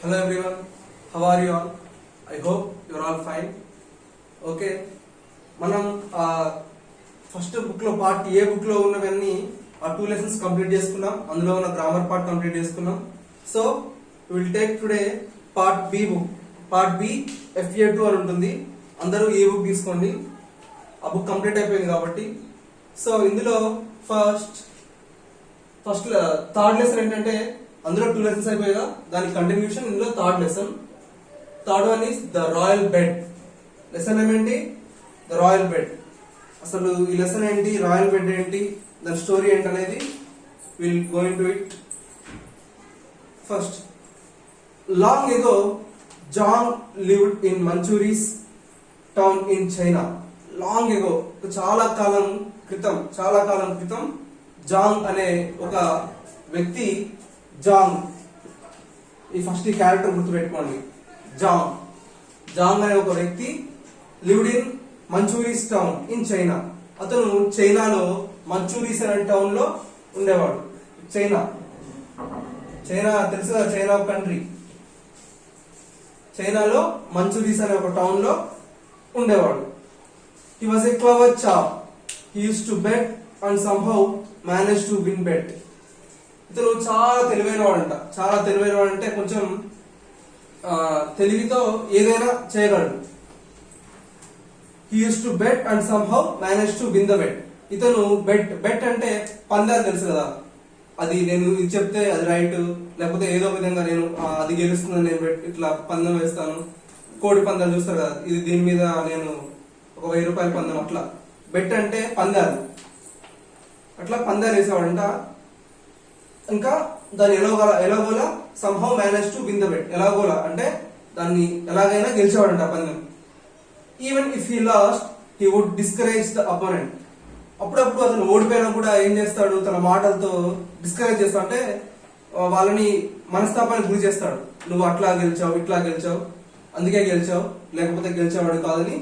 Hello everyone, how are you all? I hope you are all fine. Okay, మనం first book లో part A book లో ఉన్నవన్నీ ఆ 2 lessons complete చేసుకున్నాం. అందులో ఉన్న గ్రామర్ పార్ట్ కంప్లీట్ చేసుకున్నాం. So will take today part B book. Part B FA2 అని ఉంటుంది. అందరూ ఏ బుక్ తీసుకోండి, ఆ బుక్ కంప్లీట్ అయిపోయింది కాబట్టి. సో ఇందులో ఫస్ట్ థర్డ్ లెసన్ ఏంటంటే, అందులో 2 లెసన్స్ అయిపోయాయి, దాని కంటిన్యూషన్ ఇందులో third lesson. Third one is the royal bed. Lesson ఏమేంటి? The royal bed. అసలు ఈ లెసన్ ఏంటి, రాయల్ బెడ్ ఏంటి, దాని స్టోరీ ఏంటి అనేది will go into it. First, long ago Zhang lived in Manchuria's town in China. Long ago, చాలా కాలం క్రితం జాంగ్ అనే ఒక వ్యక్తి, జాంగ్, ఈ ఫస్ట్ ఈ క్యారెక్టర్ గుర్తుపెట్టుకోండి. జాంగ్ అనే ఒక వ్యక్తి lived in Manchuria's town in China. అతను చైనాలో మంచూరీస్ అనే టౌన్ లో ఉండేవాడు. చైనా తెలుసు కదా, చైనా కంట్రీ. చైనాలో మంచూరీస్ అనే ఒక టౌన్ లో ఉండేవాడు. He was a clever chap. He used to bet and somehow manage to win bet. ఇతను చాలా తెలివైనవాడంటే కొంచెం తెలివితో ఏదైనా చేయగలడు. He use to bet and somehow manage to win the bet. ఇతను బెట్ అంటే పందాలు తెలుసు కదా, అది నేను ఇది చెప్తే అది రైట్, లేకపోతే ఏదో విధంగా నేను అది గెలుస్తుందని నేను ఇట్లా పందెం వేస్తాను. కోడి పందాలు చూస్తారు కదా, ఇది దీని మీద నేను ఒక 1000 రూపాయల పందెం, అట్లా బెట్ అంటే పందాలు. అట్లా పందాలు వేసేవాడంట. ఇంకా దాన్ని ఎలాగోలా somehow manage to win the bet. ఎలాగోలా అంటే దాన్ని ఎలాగైనా గెలిచేవాడంట పందెం. Even if he lost he would discourage the opponent. అప్పుడప్పుడు అతను ఓడిపోయినా కూడా ఏం చేస్తాడు, తన మాటలతో డిస్కరేజ్ చేస్తా, అంటే వాళ్ళని మనస్తాపానికి గురి చేస్తాడు. నువ్వు అట్లా గెలిచావు, ఇట్లా గెలిచావు, అందుకే గెలిచావు, లేకపోతే గెలిచేవాడు కాదని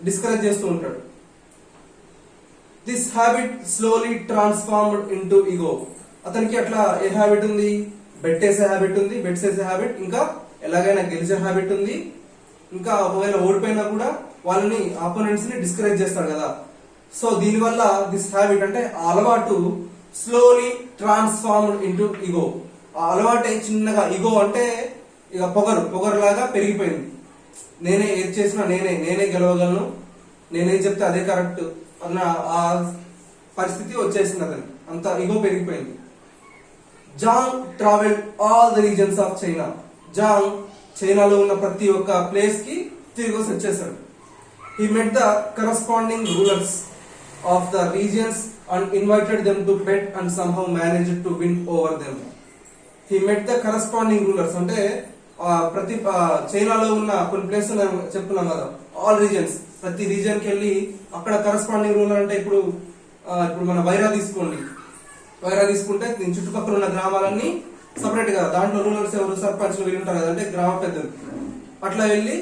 డిస్కరేజ్ చేస్తూ ఉంటాడు. This habit slowly transformed into ego. అతనికి అట్లా ఏ హ్యాబిట్ ఉంది? బెట్స్ వేసే హ్యాబిట్, ఇంకా ఎలాగైనా గెలిచే హ్యాబిట్ ఉంది. ఇంకా ఒకవేళ ఓడిపోయినా కూడా వాళ్ళని ఆపోనెంట్స్ ని డిస్కరేజ్ చేస్తాడు కదా. సో దీనివల్ల దిస్ హ్యాబిట్ అంటే ఆ అలవాటు స్లోలీ ట్రాన్స్ఫార్మ్డ్ ఇంటూ ఈగో. ఆ అలవాటే చిన్నగా, ఈగో అంటే ఇక పొగరులాగా పెరిగిపోయింది. నేనే ఏది చేసినా నేనే గెలవగలను, నేనేం చెప్తే అదే కరెక్ట్ అన్న ఆ పరిస్థితి వచ్చేసింది అతనికి. అంత ఈగో పెరిగిపోయింది. Zhang travelled all the regions of China. Zhang చైనాలో ఉన్న ప్రతి ఒక్క ప్లేస్ కి తిరిగి వచ్చేసాడు. He met the corresponding rulers of the regions and invited them to bet and somehow managed to win over them. He met the corresponding rulers అంటే ప్రతి చైనాలో ఉన్న కొన్ని ప్లేసెస్ చెప్తున్నాం కదా, ఆల్ రీజియన్స్, ప్రతి రీజియన్ కి వెళ్ళి అక్కడ కరస్పాండింగ్ రూలర్ అంటే ఇప్పుడు మన వైరా తీసుకుంటే దీని చుట్టుపక్కల ఉన్న గ్రామాలన్నీ సపరేట్ గా, దాంట్లో రూలర్స్ ఎవరు, సర్పంచ్ వీళ్ళు ఉంటారు కదా, అంటే గ్రామ పెద్దలు. అట్లా వెళ్ళి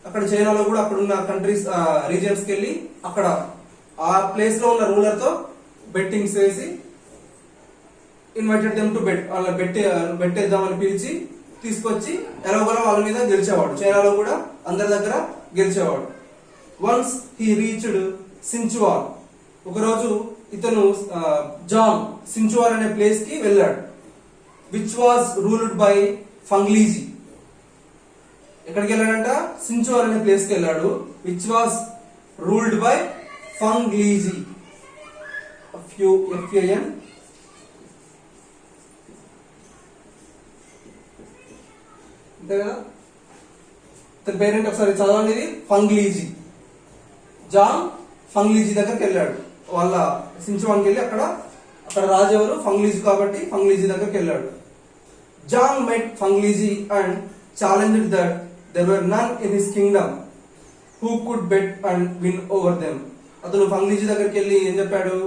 అక్కడ చైనాలో కూడా అక్కడ ఉన్న కంట్రీస్ రీజియన్స్ కి వెళ్ళి అక్కడ ఆ ప్లేస్ లో ఉన్న రూలర్ తో బెట్టింగ్స్ వేసి ఇన్వైటెడ్ దెమ్ టు బెట్, వాళ్ళ బెట్టేద్దామని పిలిచి తీసుకొచ్చి ఎలాగోలా వాళ్ళ మీద గెలిచేవాడు. చైనాలో కూడా అందరి దగ్గర గెలిచేవాడు. Once he reached Sichuan. ఒకరోజు ఇతను జాంగ్ సించువాన్ అనే ప్లేస్ కి వెళ్ళాడు. Which was ruled by Fanglizi. ఎక్కడికి వెళ్ళాడంట? సించువాన్ అనే ప్లేస్ కి వెళ్ళాడు. Which was ruled by Fanglizi. FAN. అంతే కదా, తన పేరెంట్ ఒకసారి చదవండి. ఫంగ్లీజీ. జాంగ్ ఫంగ్లీజీ దగ్గరికి వెళ్ళాడు. వాళ్ళ సించువాన్కి వెళ్ళి అక్కడ రాజు ఎవరు? ఫంగ్లీజీ, కాబట్టి ఫంగ్లీజీ దగ్గరికి వెళ్ళాడు. Zhang met Fanglizi and challenged that there were none in his kingdom who could bet and win over them. అతను ఫంగ్లీజీ దగ్గరికి వెళ్ళి ఏం చెప్పాడు?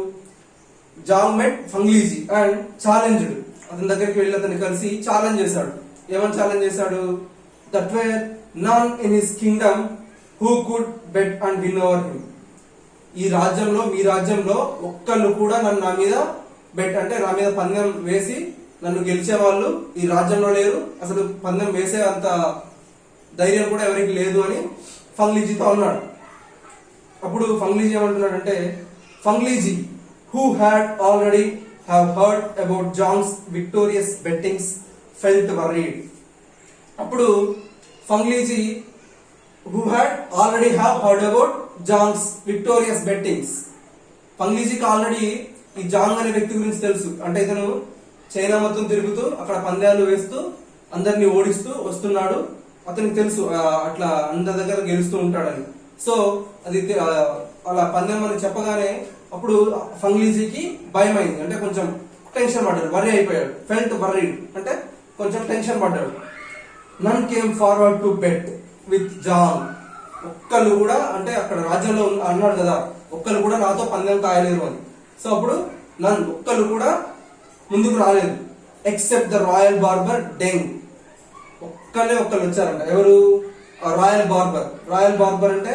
Zhang met Fanglizi and challenged. అతని దగ్గరికి వెళ్ళి అతన్ని కలిసి ఛాలెంజ్ చేశాడు. ఏమని ఛాలెంజ్ చేశాడు? That were none in his kingdom who could bet and win over him. ఈ రాజ్యంలో, మీ రాజ్యంలో ఒక్కళ్ళు కూడా నా మీద బెట్ అంటే నా మీద పందెం వేసి నన్ను గెలిచే వాళ్ళు ఈ రాజ్యంలో లేరు, అసలు పందెం వేసే అంత ధైర్యం కూడా ఎవరికి లేదు అని ఫంగ్లీజీతో అన్నాడు. అప్పుడు ఫంగ్లీజీ ఏమంటున్నాడంటే, Fanglizi who had already have heard about John's victorious bettings felt worried. అప్పుడు Fanglizi who had already have heard about John's victorious bettings. ఫంగ్లీజీకి ఆల్రెడీ ఈ జాంగ్ అనే వ్యక్తి గురించి తెలుసు. అంటే ఇతను చైనా మొత్తం తిరుగుతూ అక్కడ పందాలు వేస్తూ అందరినీ ఓడిస్తూ వస్తున్నాడు, అతనికి తెలుసు అట్లా అందరి దగ్గర గెలుస్తూ ఉంటాడని. సో అది అలా పందెం అని చెప్పగానే అప్పుడు ఫంగ్లీజీకి భయం అయింది, అంటే కొంచెం టెన్షన్ పడ్డాడు, వర్రీ అయిపోయాడు. ఫెల్ట్ వర్రీడ్ అంటే కొంచెం టెన్షన్ పడ్డాడు. None came forward to bet with John. ఒక్కళ్ళు కూడా, అంటే అక్కడ రాజ్యంలో అన్నాడు కదా, ఒక్కళ్ళు కూడా నాతో పందెం కాయలేరు అని. సో అప్పుడు ఒక్కళ్ళు కూడా ముందుకు రాలేదు. Except the royal barber డెంగ్. ఒక్కళ్ళు వచ్చారంట. ఎవరు? Royal barber. రాయల్ బార్బర్ అంటే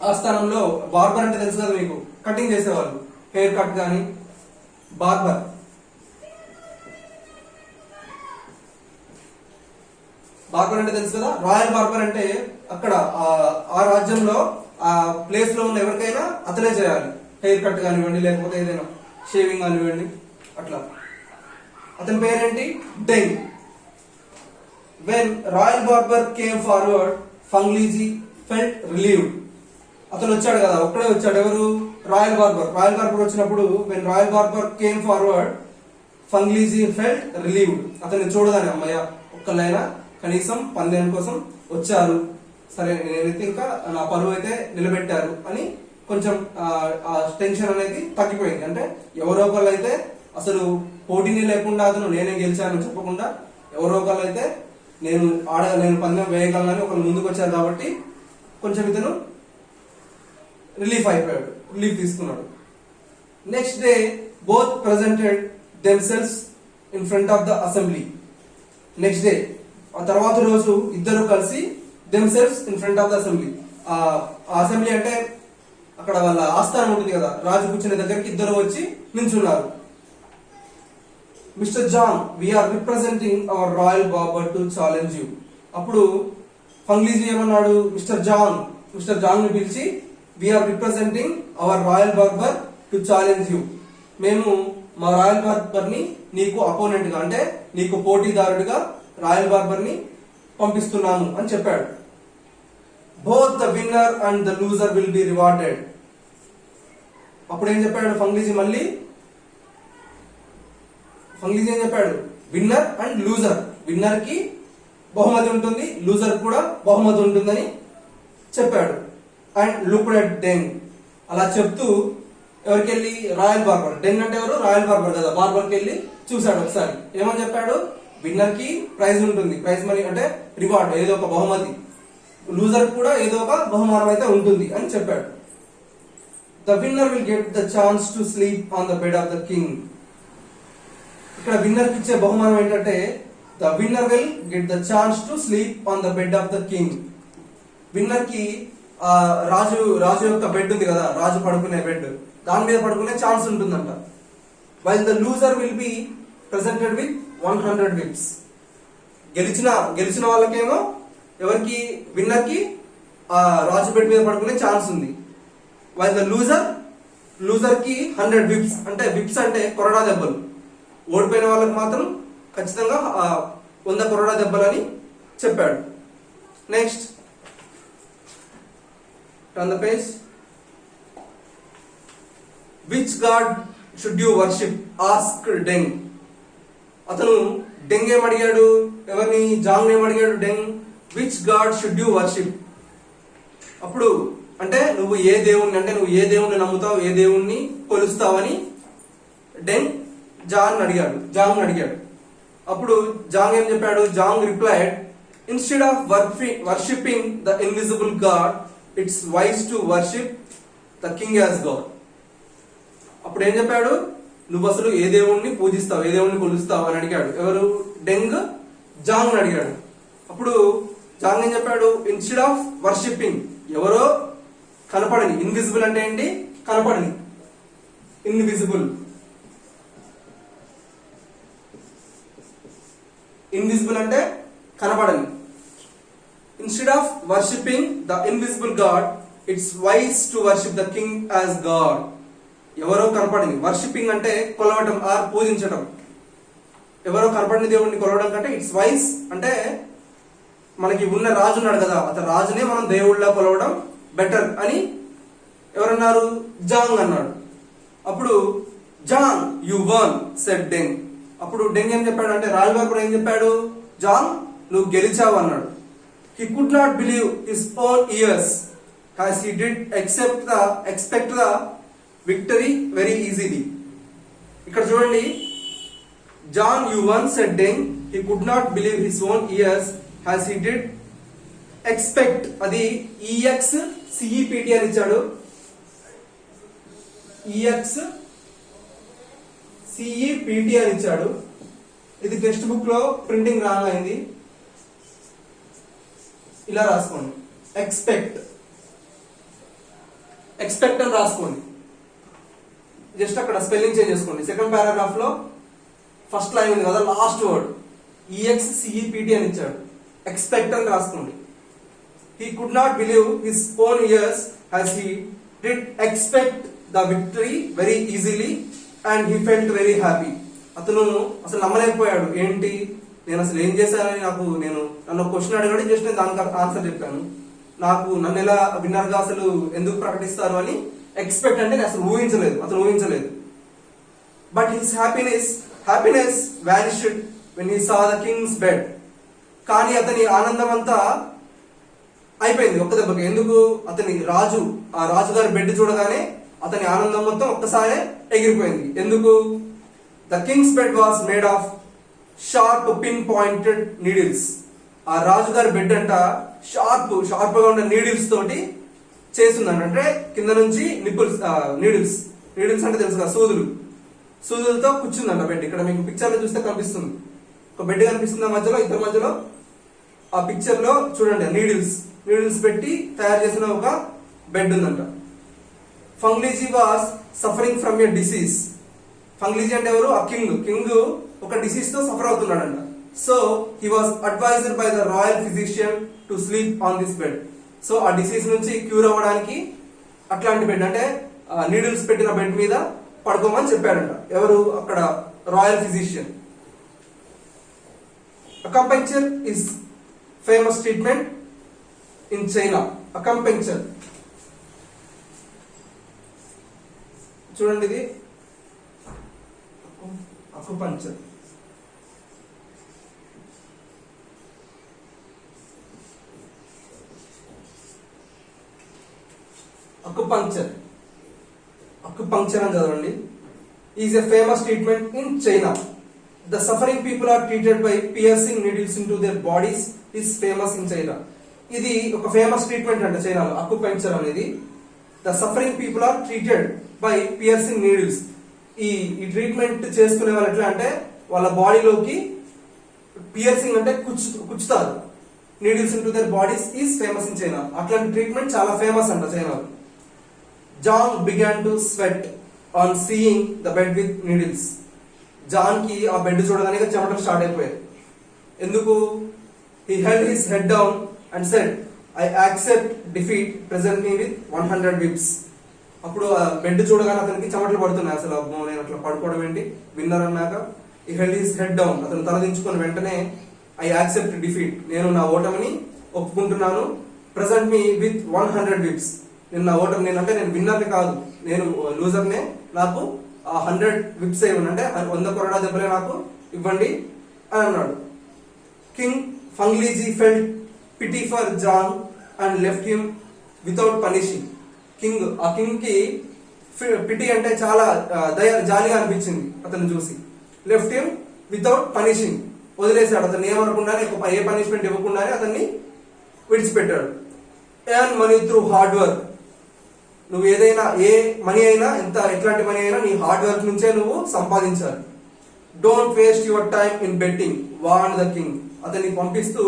ఆ స్థానంలో, బార్బర్ అంటే తెలుసు కదా మీకు, కటింగ్ చేసేవాళ్ళు, హెయిర్ కట్ కానీ బార్బర్. బార్బర్ అంటే తెలుసు కదా. రాయల్ బార్బర్ అంటే అక్కడ ఆ రాజ్యంలో ఆ ప్లేస్ లో ఉన్న ఎవరికైనా అతనే చేయాలి, హెయిర్ కట్ కానివ్వండి లేకపోతే ఏదైనా షేవింగ్ కానివ్వండి అట్లా. అతని పేరేంటి? Deng. When royal barber came forward Fanglizi felt relieved. అతను వచ్చాడు కదా, ఒక్కడే వచ్చాడు. ఎవరు? Royal barber. రాయల్ బార్బర్ వచ్చినప్పుడు when royal barber came forward Fanglizi felt relieved. అతన్ని చూడగానే అమ్మయ్య, ఒక్కళ్ళైనా కనీసం పందెం కోసం వచ్చారు, సరే నేనైతే ఇంకా నా పరువు అయితే నిలబెట్టారు అని కొంచెం ఆ టెన్షన్ అనేది తగ్గిపోయింది. అంటే ఎవరో ఒకళ్ళు అయితే అసలు పోటీని లేకుండా అతను నేనే గెలిచాను చెప్పకుండా ఎవరో ఒకళ్ళు అయితే నేను పందెం వేయగలనని ఒకళ్ళు ముందుకు వచ్చారు కాబట్టి కొంచెం ఇతను రిలీఫ్ అయిపోయాడు, రిలీఫ్ తీసుకున్నాడు. Next day both presented themselves in front of the assembly. Next day, ఆ తర్వాత రోజు ఇద్దరు కలిసి themselves in front of the assembly. ఆ అసెంబ్లీ అంటే అక్కడ వాళ్ళ ఆస్థానం ఉంటుంది కదా, రాజు కూర్చునే దగ్గరికి ఇద్దరు వచ్చి నించున్నారు. Mister John, we're representing our royal barber to challenge you. అప్పుడు ఫంగ్లీజీ ఏమన్నాడు? మిస్టర్ జాన్ ని పిలిచి we're representing our royal barber to challenge you. మేము మా రాయల్ బార్బర్ ని నీకు అపోనెంట్ గా, అంటే నీకు పోటీదారుడిగా రాయల్ బార్బర్ ని పంపిస్తున్నాము అని చెప్పాడు. Both the winner and the loser will be rewarded. అప్పుడు ఏం చెప్పాడు ఫంగ్లీజీ? ఫంగ్లీజీ ఏం చెప్పాడు? విన్నర్ అండ్ లూజర్, విన్నర్ కి బహుమతి ఉంటుంది, లూజర్ కూడా బహుమతి ఉంటుందని చెప్పాడు. And looked at డెంగ్. అలా చెప్తూ ఎవరికి వెళ్ళి? Royal barber. డెంగ్ అంటే ఎవరు? రాయల్ బార్బర్ కదా. బార్బర్కి వెళ్ళి చూశాడు ఒకసారి. ఏమని చెప్పాడు? విన్నర్ కి ప్రైజ్ ఉంటుంది, ప్రైజ్ మనీ అంటే రివార్డ్, ఏదో ఒక బహుమతి, లూజర్ కూడా ఏదో ఒక బహుమానం అయితే ఉంటుంది అని చెప్పాడు. The winner will get the chance to sleep on the bed of the king. ఇక్కడ విన్నర్ కి ఇచ్చే బహుమానం ఏంటంటే the winner will get the chance to sleep on the bed of the king. Winner కి రాజు యొక్క బెడ్ ఉంది కదా, రాజు పడుకునే బెడ్, దాని మీద పడుకునే ఛాన్స్ ఉంటుందంట. While the loser will be presented with 100 whips. గెలిచిన వాళ్ళకేమో ఎవరికి? విన్నర్ కి రాజు బెడ్ మీద పడుకునే ఛాన్స్ ఉంది. వైల్ ద లూజర్ కి 100 విప్స్. అంటే విప్స్ అంటే కొరడా దెబ్బలు. ఓడిపోయిన వాళ్ళకి మాత్రం ఖచ్చితంగా 100 కొరడా దెబ్బలని చెప్పాడు. Next turn the page. Which god should you worship asked Deng. అతను డెంగ్ ఏమడిగాడు? ఎవరిని? జాంగ్ ఏమడిగాడు? Deng which god should you worship. అప్పుడు అంటే నువ్వు ఏ దేవుణ్ణి నమ్ముతావు, ఏ దేవుణ్ణి కొలుస్తావని డెంగ్ జాంగ్ అడిగాడు. అప్పుడు జాంగ్ ఏం చెప్పాడు? Zhang replied, instead of worshipping the invisible god it's wise to worship the king as god. అప్పుడు ఏం చెప్పాడు? నువ్వు అసలు ఏ దేవుణ్ణి పూజిస్తావు, ఏ దేవుణ్ణి కొలుస్తావు అని అడిగాడు. ఎవరు? డెంగ్ జాంగ్ అడిగాడు. అప్పుడు జాంగ్ ఏం చెప్పాడు? ఇన్స్టెడ్ ఆఫ్ వర్షిపింగ్, ఎవరో కనపడని, ఇన్విజిబుల్ అంటే ఏంటి? కనపడని, ఇన్విజిబుల్. ఇన్విజిబుల్ అంటే కనబడని. Instead of worshipping the invisible god, it's wise to worship the king as god. ఎవరో కనపడింది, వర్షిపింగ్ అంటే కొలవటం ఆర్ పూజించటం. ఎవరో కనపడిన దేవుడిని కొలవడం కంటే ఇట్స్ వైస్ అంటే మనకి ఉన్న రాజు ఉన్నాడు కదా, అతను రాజునే మనం దేవుళ్ళ కొలవడం బెటర్ అని ఎవరన్నారు? జాంగ్ అన్నాడు. అప్పుడు జాంగ్ యు వన్ సెడ్ డెంగ్. అప్పుడు డెంగ్ ఏం చెప్పాడు అంటే, రాజుగారు కూడా ఏం చెప్పాడు? జాంగ్ నువ్వు గెలిచావు అన్నాడు. He could not believe his own years as he did expect the victory very easily. ఇక్కడ చూడండి, John you won said Deng he could not believe his own ears as he did expect. అది EXCEPT అని ఇచ్చాడు. EXCEPT అని ఇచ్చాడు. ఇది text book లో printing wrong అయింది. ఇలా రాసుకోండి, ఎక్స్పెక్ట్ అని రాసుకోండి. జస్ట్ అక్కడ స్పెల్లింగ్ చేంజ్ చేసుకోండి. సెకండ్ పారాగ్రాఫ్ లో ఫస్ట్ లైన్ ఉంది కదా, లాస్ట్ వర్డ్ EXCEPT అని ఇచ్చాడు, ఎక్స్పెక్ట్ అని రాసుకోండి. He could not believe his own ears as he did expect the victory very easily and he felt very happy. అతను అసలు నమ్మలేకపోయాడు. ఏంటి, నేను అసలు ఏం చేశానని నన్ను క్వశ్చన్ అడిగాడు, జస్ట్ నేను దానికి ఆన్సర్ చెప్పాను. నన్ను ఎలా విన్నర్ గా అసలు ఎందుకు ప్రకటిస్తారు అని ఎక్స్పెక్ట్ అంటే నేను అసలు అతను ఊహించలేదు. But his happiness vanished when he saw the Kings bed. కానీ అతని ఆనందం అంతా అయిపోయింది ఒక్క దెబ్బకి. ఎందుకు? ఆ రాజుగారి బెడ్ చూడగానే అతని ఆనందం మొత్తం ఒక్కసారే ఎగిరిపోయింది. ఎందుకు? The Kings bed was made of sharp pin pointed needles. ఆ రాజుగారి బెడ్ అంట షార్ప్ గా ఉన్న నీడిల్స్ తోటి చేస్తుందంట. అంటే కింద నుంచి నీడిల్స్ అంటే తెలుసు కదా, సూదులతో కూర్చుందంట బెడ్. ఇక్కడ మీకు పిక్చర్ లో చూస్తే కనిపిస్తుంది, ఒక బెడ్ కనిపిస్తుంది మధ్యలో, ఇద్దరు మధ్యలో. ఆ పిక్చర్ లో చూడండి, నీడిల్స్ పెట్టి తయారు చేసిన ఒక బెడ్ ఉందంట. Fanglizi was suffering from a disease. Fanglizi అంటే ఎవరు? ఆ కింగ్ ఒక డిసీజ్ తో సఫర్ అవుతున్నాడంట. So he was advised by the royal physician to sleep on this bed. So ఆ డిసీజ్ నుంచి క్యూర్ అవ్వడానికి అట్లాంటి బెడ్ అంటే నీడిల్స్ పెట్టిన బెడ్ మీద పడుకోమని చెప్పాడంట. ఎవరు? అక్కడ royal physician. Acupuncture is famous treatment in China. Acupuncture చూడండి, ఇది అకుపంక్చర్. అకుపంక్చర్ అని చదవండి. Is a famous treatment in China. The suffering people are treated by piercing needles into their bodies. Is famous in China. ఇది ఒక famous treatment అంటే చైనాలో acupuncture అనేది. The suffering people are treated by piercing needles. ఈ treatment చేసుకునే వాళ్ళు ఎట్లా అంటే వాళ్ళ బాడీలోకి పియర్సింగ్ అంటే కుచ్చుతారు. Needles into their bodies is famous in China. అట్లాంటి ట్రీట్మెంట్ చాలా ఫేమస్ అంట చైనాలో. John began to sweat on seeing the bed with needles. John కి ఆ బెడ్ చూడగానే చెమటలు స్టార్ట్ అయిపోయాయి. ఎందుకు? He held his head down and said, I accept defeat, present me with 100 whips. అప్పుడు ఆ బెడ్ చూడగానే అతనికి చెమటలు పడుతున్నాయి. అసలు నేను అట్లా పడుకోవడం ఏంటి, విన్నర్ అన్నాక. ఈ హెల్డ్ హిస్ హెడ్ డౌన్, అతను తలదించుకుని వెంటనే ఐ యాక్సెప్ట్ డిఫీట్, నేను నా ఓటమిని ఒప్పుకుంటున్నాను. Present me with 100 whips. నేను విన్నర్ని కాదు, నేను లూజర్నే, నాకు 100 whips ఇవ్వండి, అంటే 100 కొరడా దెబ్బలే నాకు ఇవ్వండి అని అన్నాడు. King Fanglizi felt pity for John and left him without punishing. ఆ కింగ్ కి పిటీ అంటే చాలా జాలిగా అనిపించింది అతను చూసి. లెఫ్ట్ హిమ్ వితౌట్ పనిషింగ్, వదిలేశాడు. అతను ఏమనకుండానే, ఏ పనిష్మెంట్ ఇవ్వకుండానే అతన్ని విడిచిపెట్టాడు. Earn money through hard work. నువ్వు ఏదైనా, ఏ మనీ అయినా, ఎట్లాంటి మనీ అయినా నీ హార్డ్ వర్క్ నుంచే నువ్వు సంపాదించాలి. Don't waste your time in betting warn the king. అతన్ని పంపిస్తూ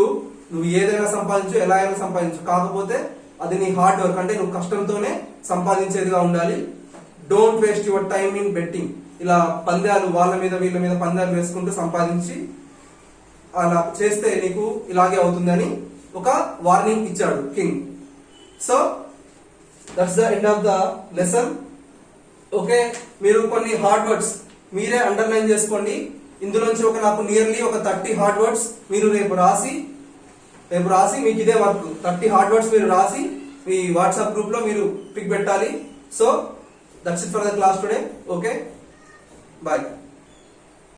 నువ్వు ఏదైనా సంపాదించు, ఎలా అయినా సంపాదించు, కాకపోతే అది నీ హార్డ్ వర్క్ అంటే నువ్వు కష్టంతోనే సంపాదించేదిగా ఉండాలి. Don't waste your time in betting. ఇలా పందాలు, వాళ్ళ మీద వీళ్ళ మీద పందాలు వేసుకుంటూ సంపాదించి అలా చేస్తే నీకు ఇలాగే అవుతుందని ఒక వార్నింగ్ ఇచ్చాడు king. So that's the end of the lesson. Okay, మీరు కొన్ని హార్డ్ వర్డ్స్ మీరే అండర్లైన్ చేసుకోండి. ఇందులోంచి నాకు నియర్లీ ఒక 30 హార్డ్ వర్డ్స్ మీరు రేపు రాసి మీకు ఇదే వర్క్ 30 హార్డ్ వర్డ్స్ మీరు రాసి మీ వాట్సాప్ గ్రూప్ లో మీరు పిక్ పెట్టాలి. So that's it for the class today. Okay, bye.